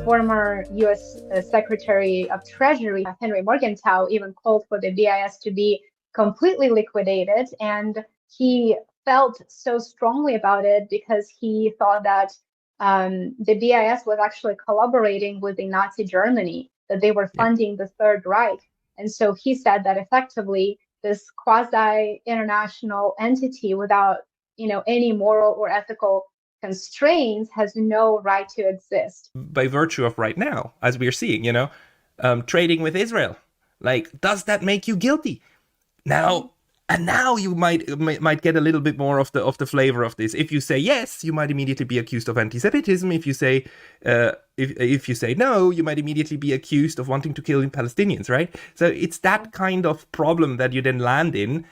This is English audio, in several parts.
Former U.S. Secretary of Treasury Henry Morgenthau even called for the BIS to be completely liquidated, and he felt so strongly about it because he thought that the BIS was actually collaborating with the Nazi Germany, that they were funding the Third Reich. And so he said that effectively this quasi-international entity without, any moral or ethical constraints has no right to exist. By virtue of right now, as we're seeing, trading with Israel, like, does that make you guilty? Now, and now you might get a little bit more of the flavor of this. If you say yes, you might immediately be accused of anti-Semitism. If you say if you say no, you might immediately be accused of wanting to kill Palestinians, right? So it's that kind of problem that you then land in.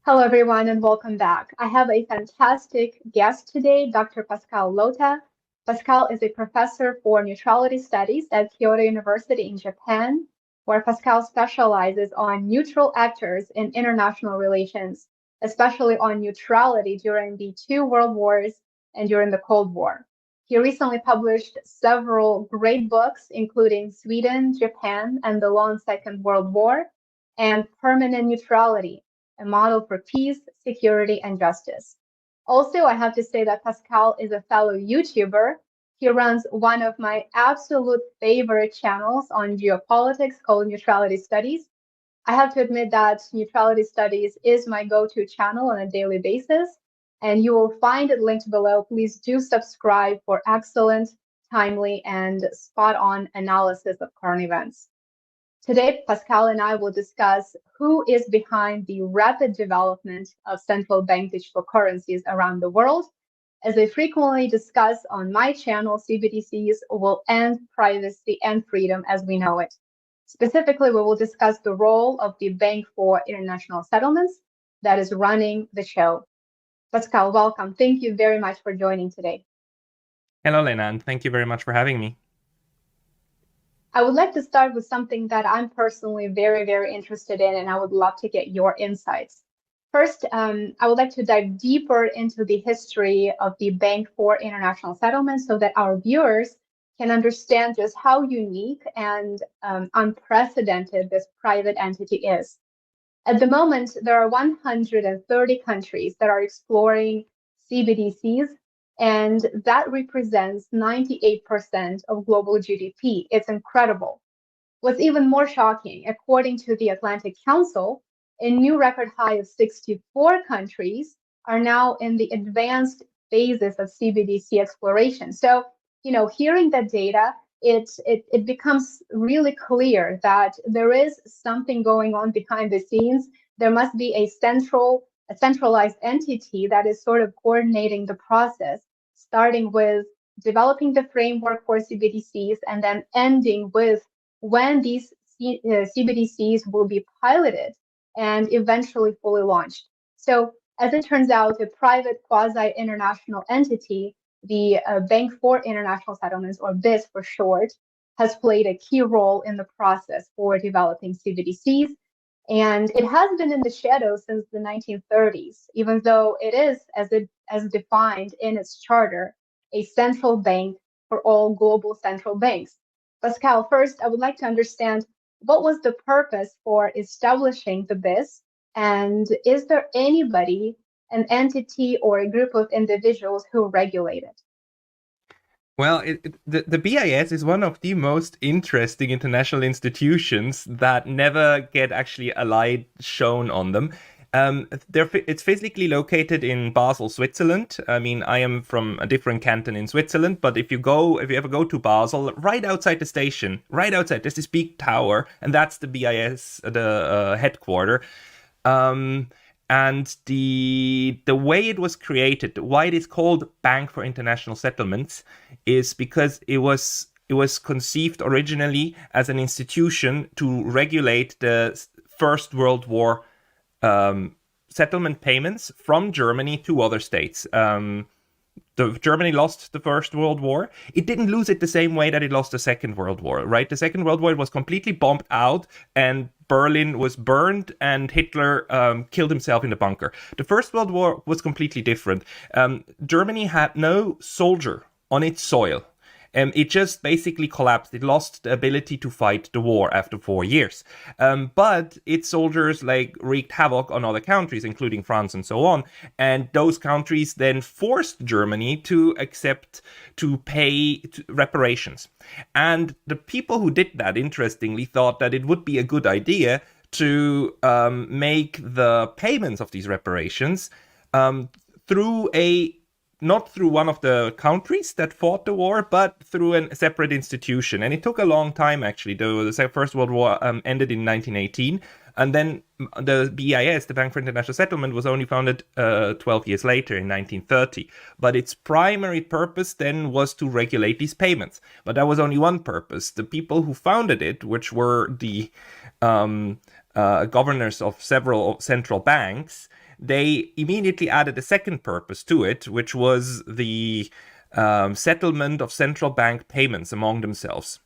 Hello, everyone, and welcome back. I have a fantastic guest today, Dr. Pascal Lottaz. Pascal is a professor for neutrality studies at Kyoto University in Japan, where Pascal specializes on neutral actors in international relations, especially on neutrality during the two world wars and during the Cold War. He recently published several great books, including Sweden, Japan, and the Long Second World War, and Permanent Neutrality, a model for peace, security, and justice. Also, I have to say that Pascal is a fellow YouTuber. He runs one of my absolute favorite channels on geopolitics called Neutrality Studies. I have to admit that Neutrality Studies is my go-to channel on a daily basis, and you will find it linked below. Please do subscribe for excellent, timely, and spot-on analysis of current events. Today, Pascal and I will discuss who is behind the rapid development of central bank digital currencies around the world. As I frequently discuss on my channel, CBDCs will end privacy and freedom as we know it. Specifically, we will discuss the role of the Bank for International Settlements that is running the show. Pascal, welcome. Thank you very much for joining today. Hello, Lena, and thank you very much for having me. I would like to start with something that I'm personally very, very interested in, and I would love to get your insights. First, I would like to dive deeper into the history of the Bank for International Settlements so that our viewers can understand just how unique and unprecedented this private entity is. At the moment, there are 130 countries that are exploring CBDCs, and that represents 98% of global GDP. It's incredible. What's even more shocking, according to the Atlantic Council, a new record high of 64 countries are now in the advanced phases of CBDC exploration. So, hearing that data, it becomes really clear that there is something going on behind the scenes. There must be a centralized entity that is sort of coordinating the process, starting with developing the framework for CBDCs and then ending with when these CBDCs will be piloted and eventually fully launched. So as it turns out, a private quasi-international entity, the Bank for International Settlements, or BIS for short, has played a key role in the process for developing CBDCs. And it has been in the shadows since the 1930s, even though it is, as defined in its charter, a central bank for all global central banks. Pascal, first, I would like to understand what was the purpose for establishing the BIS, and is there anybody, an entity, or a group of individuals who regulate it? Well, the BIS is one of the most interesting international institutions that never get actually a light shown on them. It's physically located in Basel, Switzerland. I mean, I am from a different canton in Switzerland, but if you ever go to Basel, right outside the station, right outside, there's this big tower, and that's the BIS, the headquarter. And the way it was created, why it is called Bank for International Settlements, is because it was conceived originally as an institution to regulate the First World War settlement payments from Germany to other states. Germany lost the First World War. It didn't lose it the same way that it lost the Second World War, right? The Second World War was completely bombed out and Berlin was burned and Hitler killed himself in the bunker. The First World War was completely different. Germany had no soldier on its soil. It just basically collapsed. It lost the ability to fight the war after 4 years. But its soldiers like wreaked havoc on other countries, including France and so on. And those countries then forced Germany to accept to pay reparations. And the people who did that, interestingly, thought that it would be a good idea to make the payments of these reparations through not through one of the countries that fought the war, but through a separate institution. And it took a long time, actually. The First World War ended in 1918. And then the BIS, the Bank for International Settlement, was only founded 12 years later in 1930. But its primary purpose then was to regulate these payments. But that was only one purpose. The people who founded it, which were the governors of several central banks, they immediately added a second purpose to it, which was the settlement of central bank payments among themselves.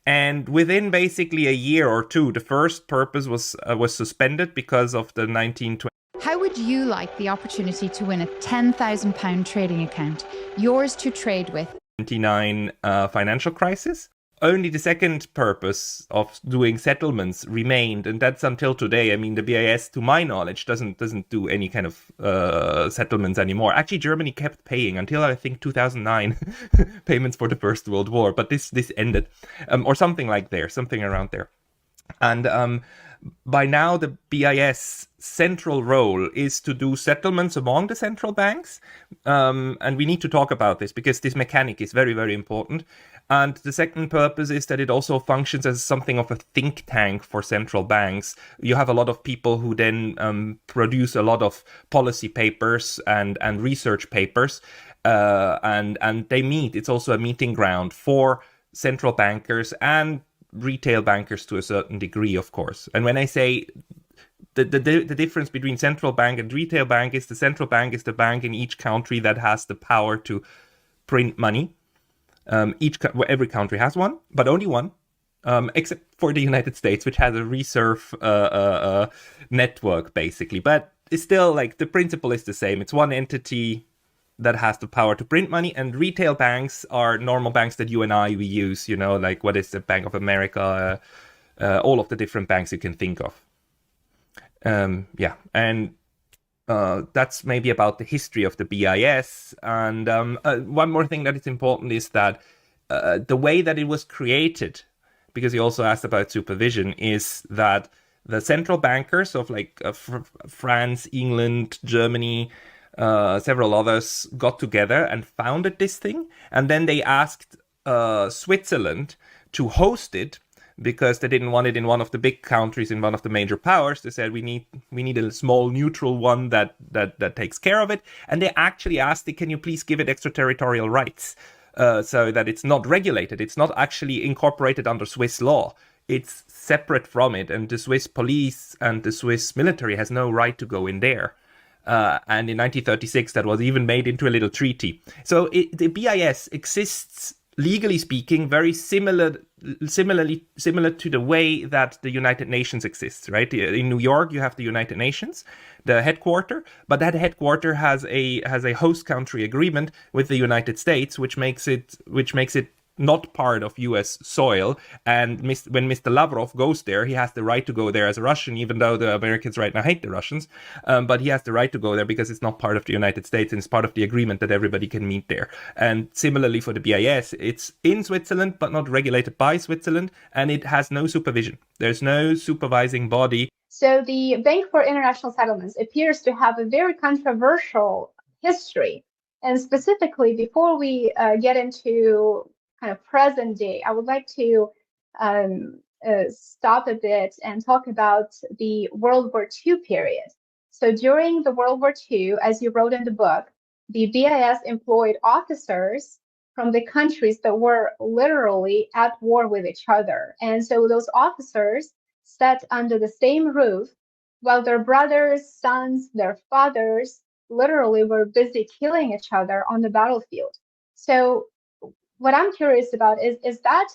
And within basically a year or two, the first purpose was suspended because of the 1920. How would you like the opportunity to win a £10,000 trading account, yours to trade with? 1929 financial crisis. Only the second purpose of doing settlements remained, and that's until today. I mean, the BIS, to my knowledge, doesn't do any kind of settlements anymore. Actually, Germany kept paying until I think 2009 payments for the First World War, but this ended, or something around there. And by now, the BIS central role is to do settlements among the central banks. And we need to talk about this because this mechanic is very, very important. And the second purpose is that it also functions as something of a think tank for central banks. You have a lot of people who then produce a lot of policy papers and research papers. And they meet. It's also a meeting ground for central bankers and retail bankers to a certain degree, of course. And when I say the difference between central bank and retail bank is the central bank is the bank in each country that has the power to print money. Every country has one, but only one, except for the United States, which has a reserve network, basically. But it's still like the principle is the same. It's one entity that has the power to print money, and retail banks are normal banks that you and we use, like what is the Bank of America, all of the different banks you can think of. And that's maybe about the history of the BIS. And one more thing that is important is that the way that it was created, because you also asked about supervision, is that the central bankers of France, England, Germany, several others got together and founded this thing. And then they asked Switzerland to host it because they didn't want it in one of the big countries, in one of the major powers. They said, we need a small neutral one that takes care of it. And they actually asked it, can you please give it extraterritorial rights so that it's not regulated? It's not actually incorporated under Swiss law. It's separate from it. And the Swiss police and the Swiss military has no right to go in there. And in 1936, that was even made into a little treaty. So the BIS exists, legally speaking, very similar to the way that the United Nations exists, right? In New York, you have the United Nations, the headquarter, but that headquarter has a host country agreement with the United States, which makes it not part of US soil. And when Mr. Lavrov goes there, he has the right to go there as a Russian, even though the Americans right now hate the Russians. But he has the right to go there because it's not part of the United States and it's part of the agreement that everybody can meet there. And similarly for the BIS, it's in Switzerland, but not regulated by Switzerland. And it has no supervision. There's no supervising body. So the Bank for International Settlements appears to have a very controversial history. And specifically, before we get into kind of present day, I would like to stop a bit and talk about the World War II period. So during the World War II, as you wrote in the book, the BIS employed officers from the countries that were literally at war with each other. And so those officers sat under the same roof while their brothers, sons, their fathers literally were busy killing each other on the battlefield. So what I'm curious about is that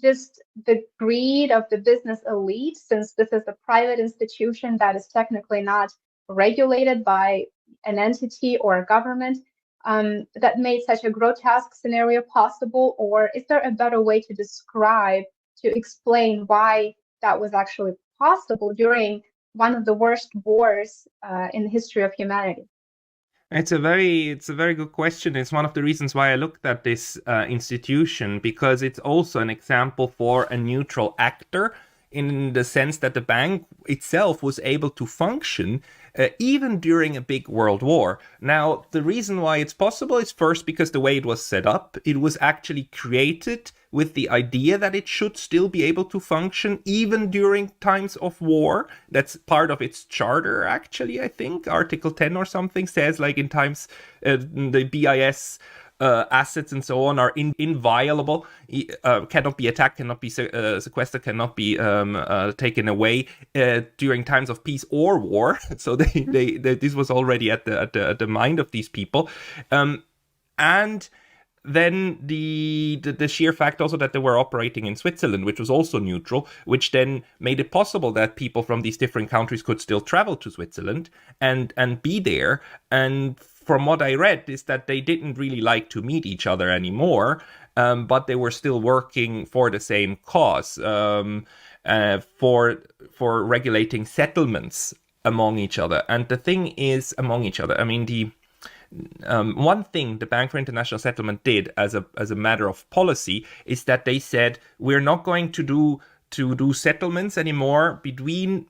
just the greed of the business elite, since this is a private institution that is technically not regulated by an entity or a government? that made such a grotesque scenario possible? Or is there a better way to describe, to explain why that was actually possible during one of the worst wars in the history of humanity? It's a very good question. It's one of the reasons why I looked at this institution, because it's also an example for a neutral actor, in the sense that the bank itself was able to function even during a big world war. Now, the reason why it's possible is first because the way it was set up, it was actually created with the idea that it should still be able to function even during times of war. That's part of its charter, actually, I think. Article 10 or something says, like, in times, the BIS assets and so on are inviolable, cannot be attacked, cannot be sequestered, cannot be taken away during times of peace or war. So this was already at the mind of these people, and then the sheer fact also that they were operating in Switzerland, which was also neutral, which then made it possible that people from these different countries could still travel to Switzerland and be there. And from what I read is that they didn't really like to meet each other anymore, but they were still working for the same cause, for regulating settlements among each other. And the thing is, among each other, I mean, the one thing the Bank for International Settlement did as a matter of policy is that they said, we're not going to do settlements anymore between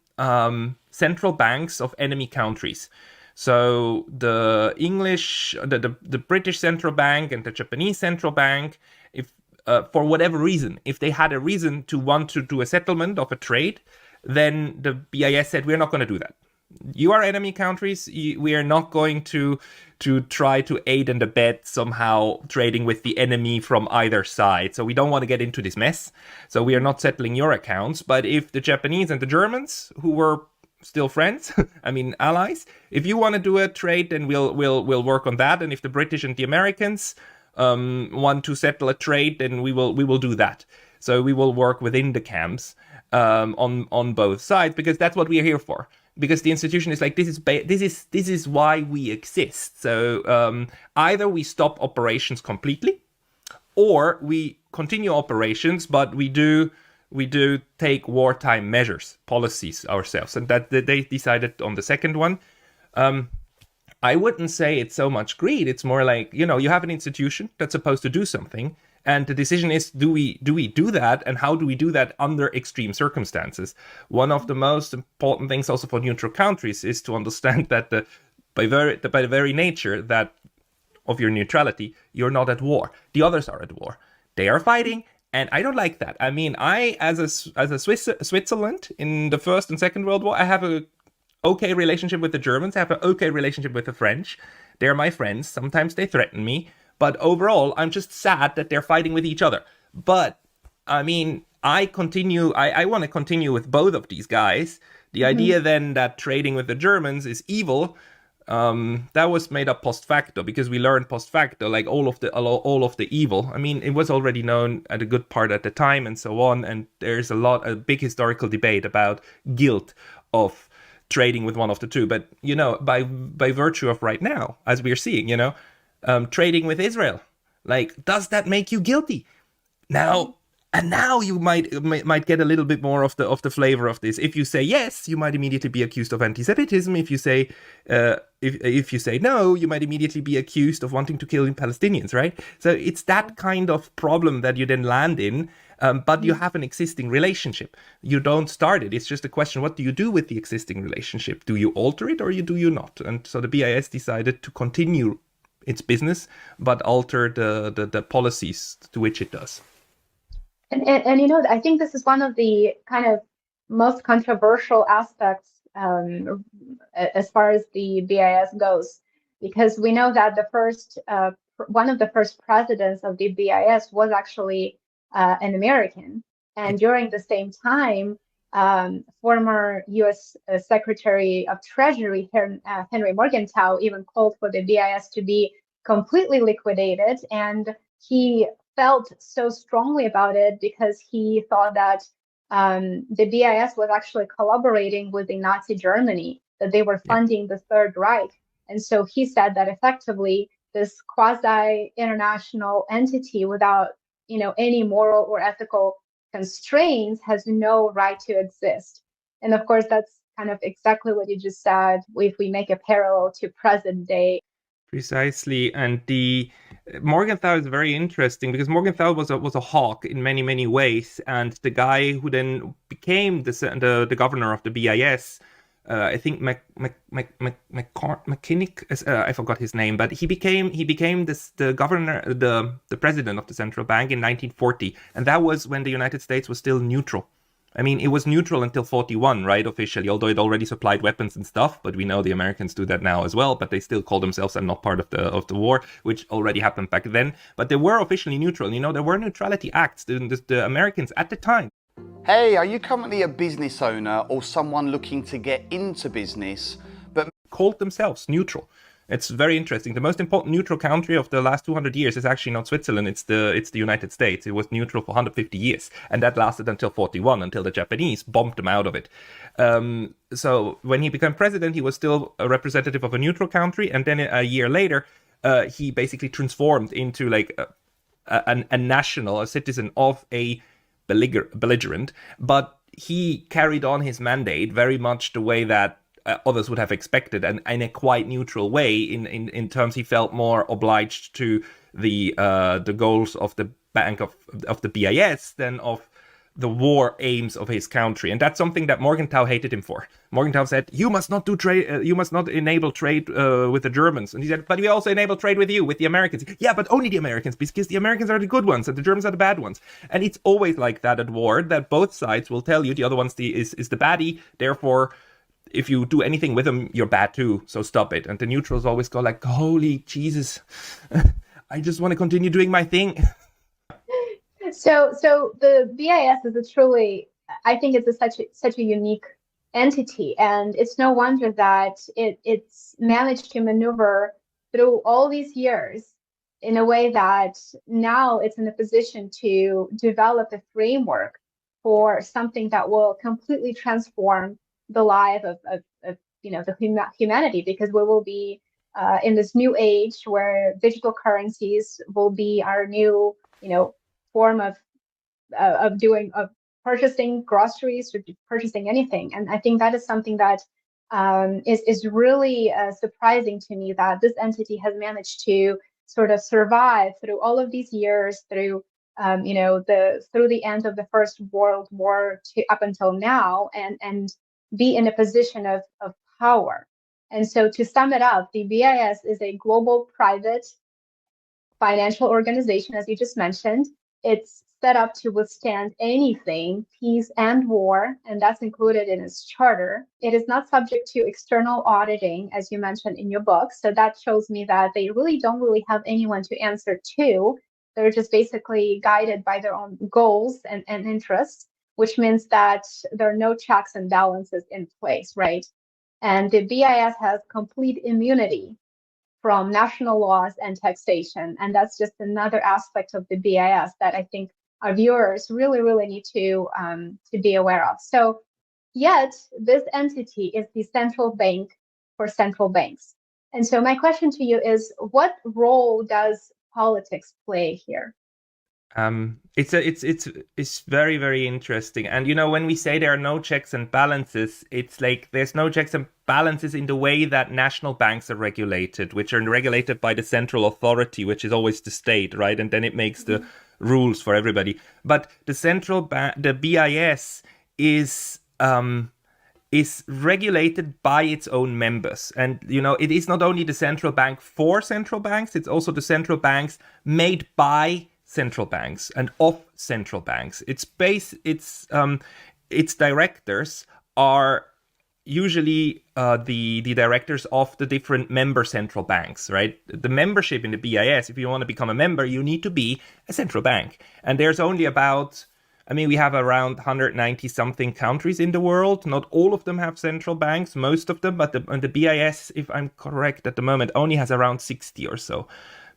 central banks of enemy countries. So the English, the British Central Bank and the Japanese Central Bank, if for whatever reason, if they had a reason to want to do a settlement of a trade, then the BIS said, we're not going to do that. You are enemy countries. We are not going to try to aid and abet somehow trading with the enemy from either side. So we don't want to get into this mess. So we are not settling your accounts. But if the Japanese and the Germans, who were still friends, I mean allies, if you want to do a trade, then we'll work on that. And if the British and the Americans want to settle a trade, then we will do that. So we will work within the camps on both sides, because that's what we are here for. Because the institution is like, this is why we exist. So either we stop operations completely, or we continue operations, but we do take wartime measures, policies ourselves. And that they decided on the second one. I wouldn't say it's so much greed. It's more like, you have an institution that's supposed to do something. And the decision is, do we do that? And how do we do that under extreme circumstances? One of the most important things also for neutral countries is to understand that by the very nature that of your neutrality, you're not at war. The others are at war. They are fighting. And I don't like that. I mean, as a Switzerland in the First and Second World War, I have a okay relationship with the Germans. I have an okay relationship with the French. They're my friends. Sometimes they threaten me. But overall, I'm just sad that they're fighting with each other. But, I mean, I want to continue with both of these guys. The idea then that trading with the Germans is evil, that was made up post facto, because we learned post facto, like all of the evil. I mean, it was already known at a good part at the time and so on. And there's a big historical debate about guilt of trading with one of the two. But, by virtue of right now, as we're seeing, trading with Israel, like, does that make you guilty? Now you might get a little bit more of the flavor of this. If you say yes, you might immediately be accused of anti-Semitism. If you say if you say no, you might immediately be accused of wanting to kill Palestinians, right? So it's that kind of problem that you then land in. But you have an existing relationship. You don't start it. It's just a question, what do you do with the existing relationship? Do you alter it or do you not? And so the BIS decided to continue its business, but alter the policies to which it does. And I think this is one of the kind of most controversial aspects as far as the BIS goes, because we know that one of the first presidents of the BIS was actually an American, and during the same time, former U.S. Secretary of Treasury Henry Morgenthau even called for the BIS to be completely liquidated, and he felt so strongly about it because he thought that the BIS was actually collaborating with the Nazi Germany, that they were funding the Third Reich. And so he said that effectively this quasi-international entity without, any moral or ethical constraints has no right to exist. And of course, that's kind of exactly what you just said, if we make a parallel to present day. Precisely, and the Morgenthau is very interesting because Morgenthau was a hawk in many ways, and the guy who then became the governor of the BIS, I think McKinnick, I forgot his name, but he became the governor, the president of the central bank in 1940, and that was when the United States was still neutral. I mean, it was neutral until 41, right, officially, although it already supplied weapons and stuff, but we know the Americans do that now as well, but they still call themselves and not part of the war, which already happened back then. But they were officially neutral. There were neutrality acts. The Americans at the time. Hey, are you currently a business owner or someone looking to get into business, but called themselves neutral? It's very interesting. The most important neutral country of the last 200 years is actually not Switzerland, it's the United States. It was neutral for 150 years, and that lasted until 41, until the Japanese bombed them out of it. So when he became president, he was still a representative of a neutral country, and then a year later, he basically transformed into like a national, a citizen of a belligerent, but he carried on his mandate very much the way that others would have expected, and in a quite neutral way. In terms, he felt more obliged to the goals of the bank of the BIS than of the war aims of his country, and that's something that Morgenthau hated him for. Morgenthau said, "You must not do trade. You must not enable trade with the Germans." And he said, "But we also enable trade with you, with the Americans." Yeah, but only the Americans, because the Americans are the good ones and the Germans are the bad ones. And it's always like that at war, that both sides will tell you the other one's is the baddie. Therefore, if you do anything with them, you're bad too, so stop it. And the neutrals always go like, holy Jesus, I just want to continue doing my thing. So the BIS is I think it's such a unique entity, and it's no wonder that it's managed to maneuver through all these years in a way that now it's in a position to develop a framework for something that will completely transform the life of the humanity, because we will be in this new age where digital currencies will be our new form of purchasing groceries or purchasing anything. And I think that is something that is really surprising to me, that this entity has managed to sort of survive through all of these years, through through the end of the First World War to up until now, and be in a position of power. And so to sum it up, the BIS is a global private financial organization, as you just mentioned. It's set up to withstand anything, peace and war, and that's included in its charter. It is not subject to external auditing, as you mentioned in your book. So that shows me that they don't really have anyone to answer to. They're just basically guided by their own goals and interests, which means that there are no checks and balances in place, right? And the BIS has complete immunity from national laws and taxation. And that's just another aspect of the BIS that I think our viewers really need to be aware of. So yet this entity is the central bank for central banks. And so my question to you is, what role does politics play here? It's very interesting. And when we say there are no checks and balances, it's like there's no checks and balances in the way that national banks are regulated, which are regulated by the central authority, which is always the state, right? And then it makes the rules for everybody. But the BIS is regulated by its own members. And, it is not only the central bank for central banks, it's also the central banks made by central banks and of central banks. Its directors are usually the directors of the different member central banks, right? The membership in the BIS, if you want to become a member, you need to be a central bank. And there's only we have around 190 something countries in the world. Not all of them have central banks, most of them, but the BIS, if I'm correct at the moment, only has around 60 or so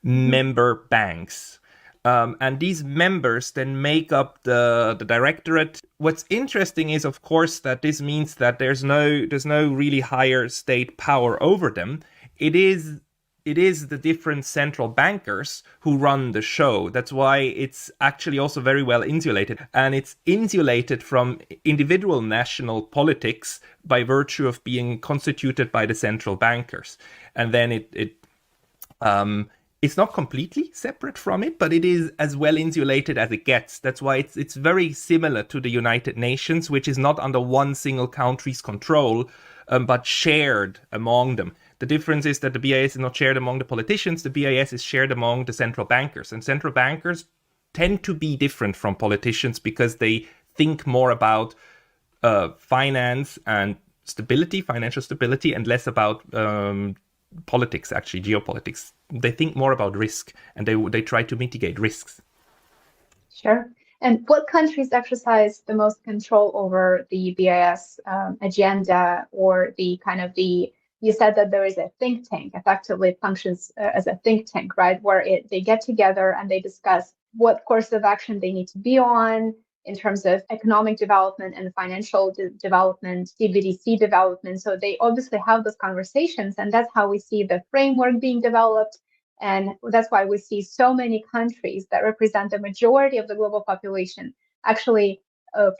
member banks. And these members then make up the directorate. What's interesting is, of course, that this means that there's no really higher state power over them. It is it is the different central bankers who run the show. That's why it's actually also very well insulated. And it's insulated from individual national politics by virtue of being constituted by the central bankers. And then it's not completely separate from it, but it is as well insulated as it gets. That's why it's very similar to the United Nations, which is not under one single country's control, but shared among them. The difference is that the BIS is not shared among the politicians. The BIS is shared among the central bankers. And central bankers tend to be different from politicians because they think more about finance and stability, financial stability, and less about politics, actually, geopolitics. They think more about risk, and they try to mitigate risks. Sure. And what countries exercise the most control over the BIS agenda, or you said that there is a think tank, effectively it functions as a think tank, right? Where they get together and they discuss what course of action they need to be on in terms of economic development and financial development, CBDC development. So they obviously have those conversations, and that's how we see the framework being developed. And that's why we see so many countries that represent the majority of the global population actually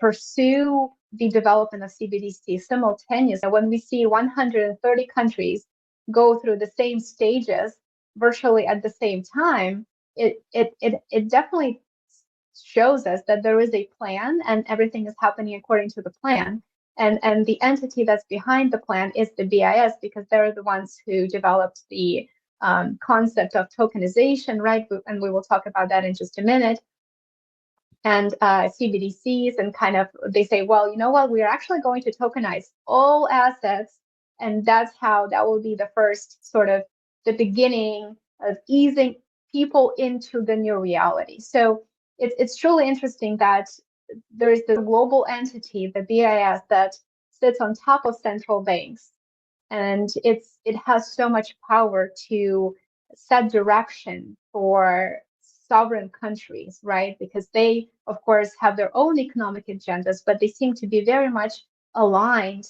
pursue the development of CBDC simultaneously. When we see 130 countries go through the same stages virtually at the same time, it definitely shows us that there is a plan and everything is happening according to the plan. And the entity that's behind the plan is the BIS, because they're the ones who developed the concept of tokenization, right? And we will talk about that in just a minute. And CBDCs, and they say, well, you know what, we are actually going to tokenize all assets. And that will be the first sort of the beginning of easing people into the new reality. So it's truly interesting that there is the global entity, the BIS, that sits on top of central banks. And it has so much power to set direction for sovereign countries, right? Because they, of course, have their own economic agendas, but they seem to be very much aligned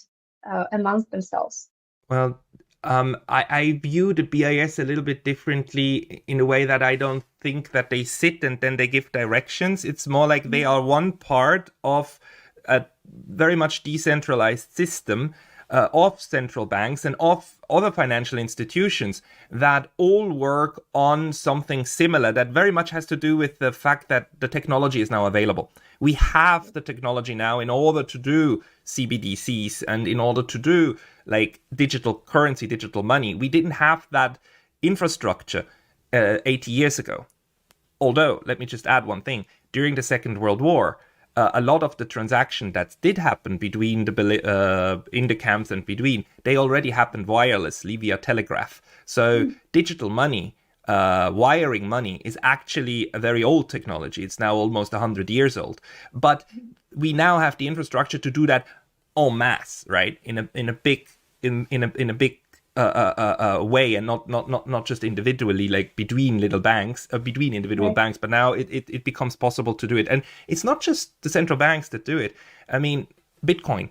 amongst themselves. Well, I view the BIS a little bit differently in a way that I don't think that they sit and then they give directions. It's more like they are one part of a very much decentralized system of central banks and of other financial institutions that all work on something similar that very much has to do with the fact that the technology is now available. We have the technology now in order to do CBDCs and in order to do like digital currency, digital money. We didn't have that infrastructure 80 years ago. Although, let me just add one thing. During the Second World War, a lot of the transaction that did happen between in the camps and between, they already happened wirelessly via telegraph. So digital money, wiring money, is actually a very old technology. It's now almost 100 years old. But we now have the infrastructure to do that en masse, right? In a big way, and not just individually, like between little banks, between individual banks, but now it becomes possible to do it. And it's not just the central banks that do it. I mean, Bitcoin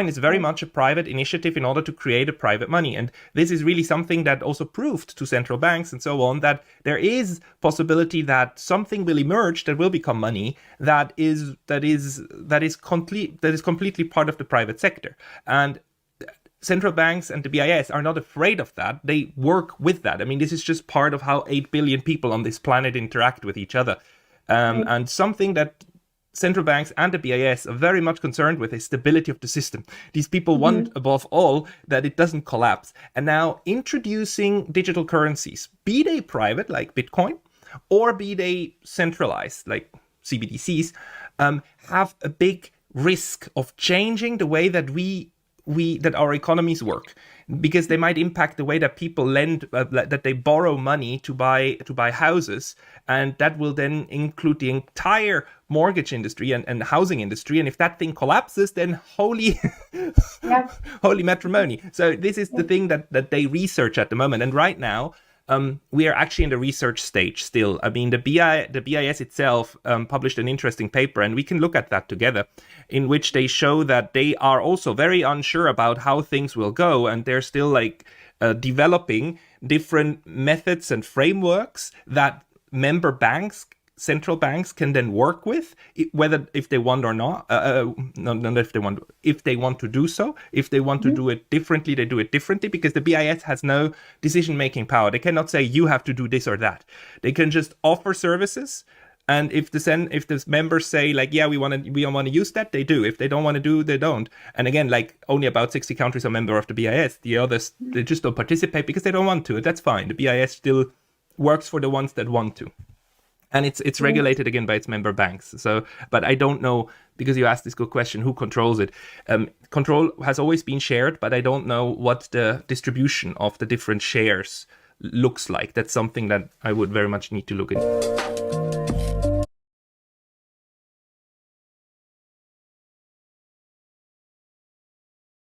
is very much a private initiative in order to create a private money. And this is really something that also proved to central banks and so on that there is possibility that something will emerge that will become money that is completely part of the private sector. And central banks and the BIS are not afraid of that. They work with that. I mean, this is just part of how 8 billion people on this planet interact with each other. And something that central banks and the BIS are very much concerned with is stability of the system. These people want, above all, that it doesn't collapse. And now introducing digital currencies, be they private, like Bitcoin, or be they centralized, like CBDCs, have a big risk of changing the way that that our economies work, because they might impact the way that people lend, that they borrow money to buy houses, and that will then include the entire mortgage industry and housing industry. And if that thing collapses, then holy matrimony. So this is the thing that they research at the moment, and right now we are actually in the research stage still. I mean, the BIS itself published an interesting paper, and we can look at that together, in which they show that they are also very unsure about how things will go, and they're still developing different methods and frameworks that member banks, central banks, can then work with, whether if they want or not. Not if they want to do so. If they want to do it differently, they do it differently, because the BIS has no decision-making power. They cannot say you have to do this or that. They can just offer services. And if the members say like, yeah, we want to use that, they do. If they don't want to do, they don't. And again, like only about 60 countries are member of the BIS. The others, they just don't participate because they don't want to. That's fine. The BIS still works for the ones that want to. And it's regulated again by its member banks. So, but I don't know, because you asked this good question, who controls it? Control has always been shared, but I don't know what the distribution of the different shares looks like. That's something that I would very much need to look into.